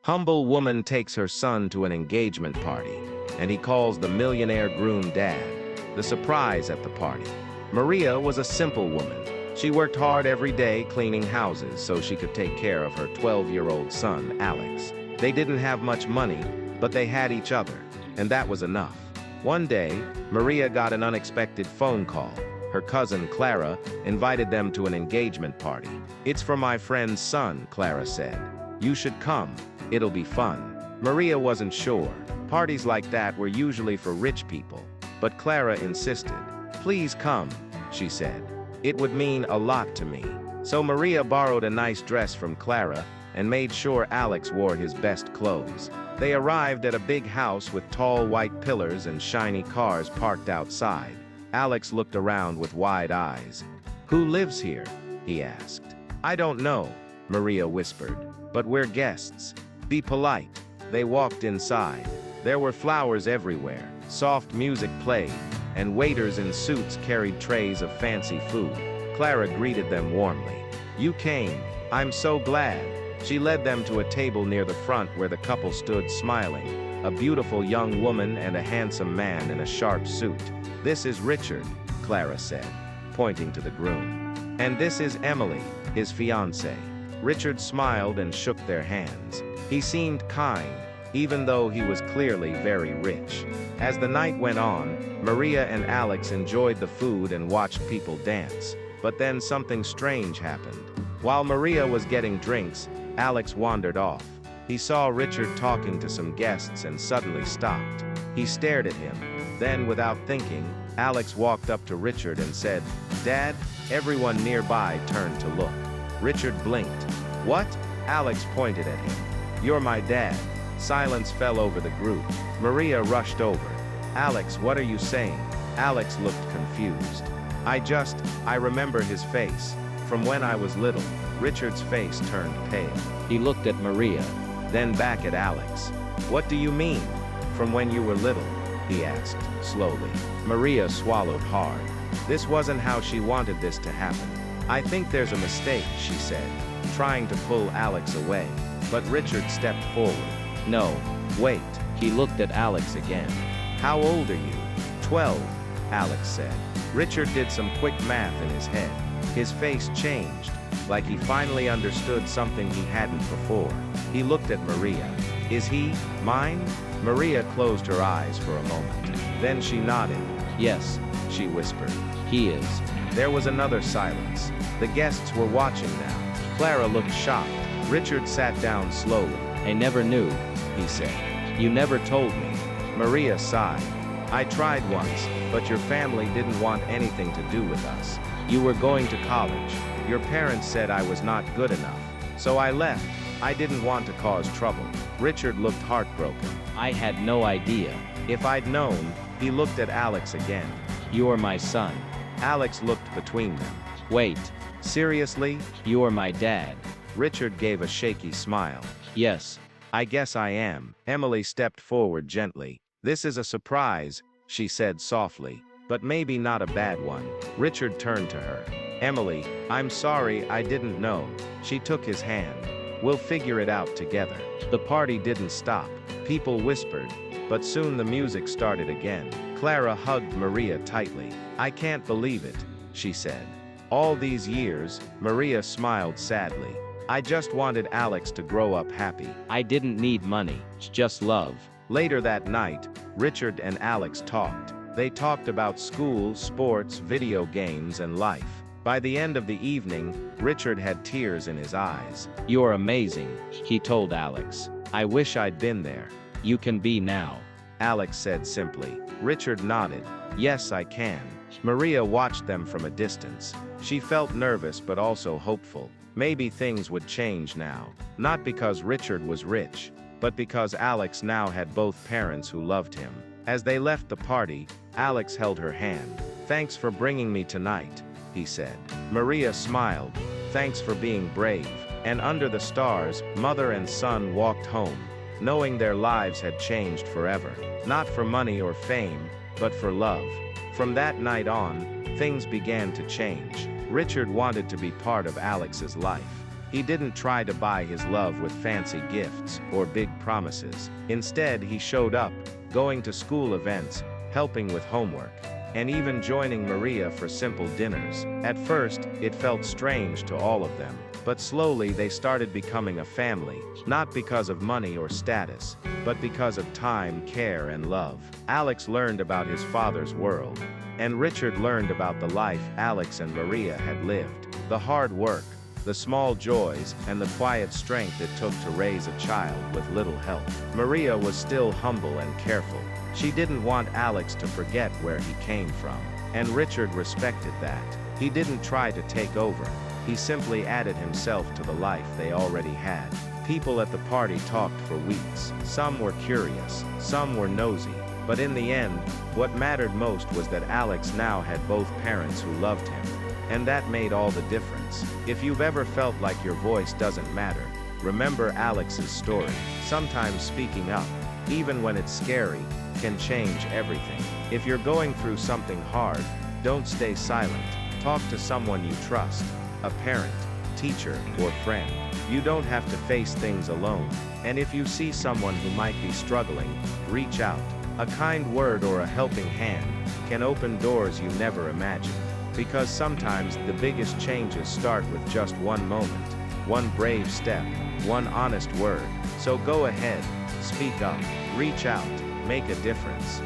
Humble woman takes her son to an engagement party, and he calls the millionaire groom dad. The surprise at the party. Maria was a simple woman. She worked hard every day cleaning houses so she could take care of her 12-year-old son, Alex. They didn't have much money, but they had each other, and that was enough. One day, Maria got an unexpected phone call. Her cousin, Clara, invited them to an engagement party. "It's for my friend's son," Clara said. "You should come. It'll be fun." Maria wasn't sure. Parties like that were usually for rich people. But Clara insisted. "Please come," she said. "It would mean a lot to me." So Maria borrowed a nice dress from Clara and made sure Alex wore his best clothes. They arrived at a big house with tall white pillars and shiny cars parked outside. Alex looked around with wide eyes. "Who lives here?" he asked. "I don't know," Maria whispered. "But we're guests. Be polite." They walked inside. There were flowers everywhere, soft music played, and waiters in suits carried trays of fancy food. Clara greeted them warmly. "You came. I'm so glad." She led them to a table near the front where the couple stood smiling, a beautiful young woman and a handsome man in a sharp suit. "This is Richard," Clara said, pointing to the groom. "And this is Emily, his fiancée." Richard smiled and shook their hands. He seemed kind, even though he was clearly very rich. As the night went on, Maria and Alex enjoyed the food and watched people dance. But then something strange happened. While Maria was getting drinks, Alex wandered off. He saw Richard talking to some guests and suddenly stopped. He stared at him. Then, without thinking, Alex walked up to Richard and said, "Dad?" Everyone nearby turned to look. Richard blinked. "What?" Alex pointed at him. "You're my dad." Silence fell over the group. Maria rushed over. "Alex, what are you saying?" Alex looked confused. I remember his face. From when I was little." Richard's face turned pale. He looked at Maria, then back at Alex. "What do you mean? From when you were little?" he asked, slowly. Maria swallowed hard. This wasn't how she wanted this to happen. "I think there's a mistake," she said, trying to pull Alex away. But Richard stepped forward. "No, wait." He looked at Alex again. "How old are you?" 12, Alex said. Richard did some quick math in his head. His face changed, like he finally understood something he hadn't before. He looked at Maria. "Is he mine?" Maria closed her eyes for a moment. Then she nodded. "Yes," she whispered. "He is." There was another silence. The guests were watching now. Clara looked shocked. Richard sat down slowly. "I never knew," he said. "You never told me." Maria sighed. "I tried once, but your family didn't want anything to do with us. You were going to college. Your parents said I was not good enough. So I left. I didn't want to cause trouble." Richard looked heartbroken. "I had no idea." "If I'd known." He looked at Alex again. "You're my son." Alex looked between them. "Wait. Seriously? You're my dad?" Richard gave a shaky smile. "Yes. I guess I am." Emily stepped forward gently. "This is a surprise," she said softly, "but maybe not a bad one." Richard turned to her. "Emily, I'm sorry, I didn't know." She took his hand. "We'll figure it out together." The party didn't stop. People whispered, but soon the music started again. Clara hugged Maria tightly. "I can't believe it," she said. "All these years," Maria smiled sadly. "I just wanted Alex to grow up happy. I didn't need money, just love." Later that night, Richard and Alex talked. They talked about school, sports, video games, and life. By the end of the evening, Richard had tears in his eyes. "You're amazing," he told Alex. "I wish I'd been there." "You can be now," Alex said simply. Richard nodded. "Yes, I can." Maria watched them from a distance. She felt nervous but also hopeful. Maybe things would change now. Not because Richard was rich, but because Alex now had both parents who loved him. As they left the party, Alex held her hand. "Thanks for bringing me tonight," he said. Maria smiled. "Thanks for being brave." And under the stars, mother and son walked home, knowing their lives had changed forever. Not for money or fame, but for love. From that night on, things began to change. Richard wanted to be part of Alex's life. He didn't try to buy his love with fancy gifts or big promises. Instead, he showed up, going to school events, helping with homework, and even joining Maria for simple dinners. At first, it felt strange to all of them, but slowly they started becoming a family, not because of money or status, but because of time, care, and love. Alex learned about his father's world, and Richard learned about the life Alex and Maria had lived. The hard work, the small joys, and the quiet strength it took to raise a child with little help. Maria was still humble and careful. She didn't want Alex to forget where he came from, and Richard respected that. He didn't try to take over. He simply added himself to the life they already had. People at the party talked for weeks. Some were curious, some were nosy, but in the end, what mattered most was that Alex now had both parents who loved him. And that made all the difference. If you've ever felt like your voice doesn't matter, remember Alex's story. Sometimes speaking up, even when it's scary, can change everything. If you're going through something hard, don't stay silent. Talk to someone you trust, a parent, teacher, or friend. You don't have to face things alone. And if you see someone who might be struggling, reach out. A kind word or a helping hand can open doors you never imagined. Because sometimes the biggest changes start with just one moment, one brave step, one honest word. So go ahead, speak up, reach out, make a difference.